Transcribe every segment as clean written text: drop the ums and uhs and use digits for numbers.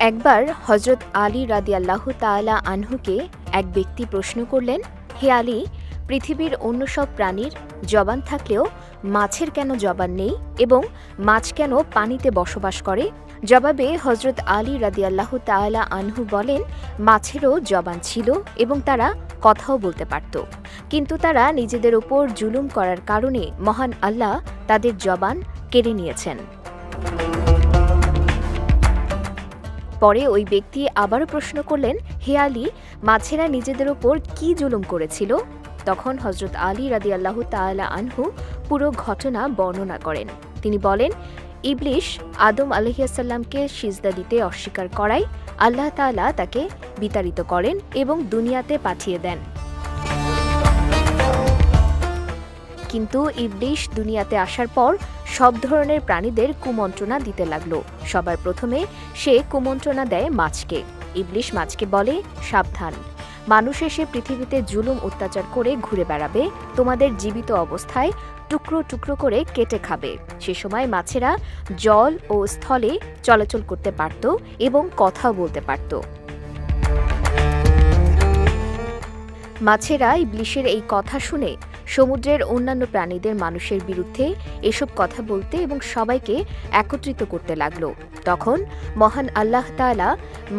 একবার হজরত আলী রাদিয়াল্লাহু তাআলা আনহুকে এক ব্যক্তি প্রশ্ন করলেন, হে আলী, পৃথিবীর অন্য সব প্রাণীর জবান থাকলেও মাছের কেন জবান নেই এবং মাছ কেন পানিতে বসবাস করে? জবাবে হজরত আলী রাদিয়াল্লাহু তাআলা আনহু বলেন, মাছেরও জবান ছিল এবং তারা কথাও বলতে পারত, কিন্তু তারা নিজেদের ওপর জুলুম করার কারণে মহান আল্লাহ তাদের জবান কেড়ে নিয়েছেন। পরে ওই ব্যক্তি আবারও প্রশ্ন করলেন, হে আলী, মাছেরা নিজেদের ওপর কি জুলুম করেছিল? তখন হজরত আলী রাদিয়াল্লাহু তাআলা আনহু পুরো ঘটনা বর্ণনা করেন। তিনি বলেন, ইবলিশ আদম আলাইহিসসালামকে সিজদা দিতে অস্বীকার করায় আল্লাহ তাআলা তাকে বিতাড়িত করেন এবং দুনিয়াতে পাঠিয়ে দেন। কিন্তু ইবলিশ দুনিয়াতে আসার পর সব ধরনের প্রাণীদের কুমন্ত্রণা দিতে লাগলো। সবার প্রথমে সে কুমন্ত্রণা দেয় মাছকে। ইবলিশ মাছকে বলে, সাবধান, মানুষ এসে পৃথিবীতে জুলুম অত্যাচার করে ঘুরে বেড়াবে, তোমাদের জীবিত অবস্থায় টুকরো টুকরো করে কেটে খাবে। সে সময় মাছেরা জল ও স্থলে চলাচল করতে পারত এবং কথাও বলতে পারত। মাছেরা ইবলিশের এই কথা শুনে সমুদ্রের অন্যান্য প্রাণীদের মানুষের বিরুদ্ধে এসব কথা বলতে এবং সবাইকে একত্রিত করতে লাগলো। তখন মহান আল্লাহ তাআলা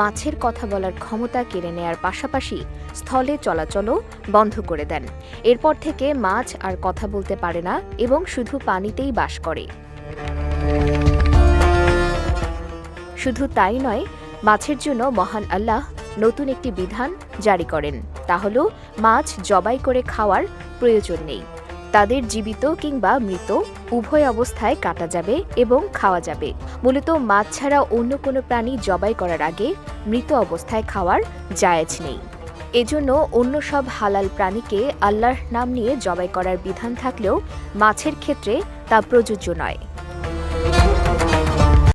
মাছের কথা বলার ক্ষমতা কেড়ে নেয়ার পাশাপাশি স্থলে চলাচলও বন্ধ করে দেন। এরপর থেকে মাছ আর কথা বলতে পারে না এবং শুধু পানিতেই বাস করে। শুধু তাই নয়, মাছের জন্য মহান আল্লাহ নতুন একটি বিধান জারি করেন, তা হল মাছ জবাই করে খাওয়ার প্রয়োজন নেই। তাদের জীবিত কিংবা মৃত উভয় অবস্থায় কাটা যাবে এবং খাওয়া যাবে। মূলত মাছ ছাড়া অন্য কোনো প্রাণী জবাই করার আগে মৃত অবস্থায় খাওয়ার জায়েজ নেই। এজন্য অন্য সব হালাল প্রাণীকে আল্লাহর নাম নিয়ে জবাই করার বিধান থাকলেও মাছের ক্ষেত্রে তা প্রযোজ্য নয়।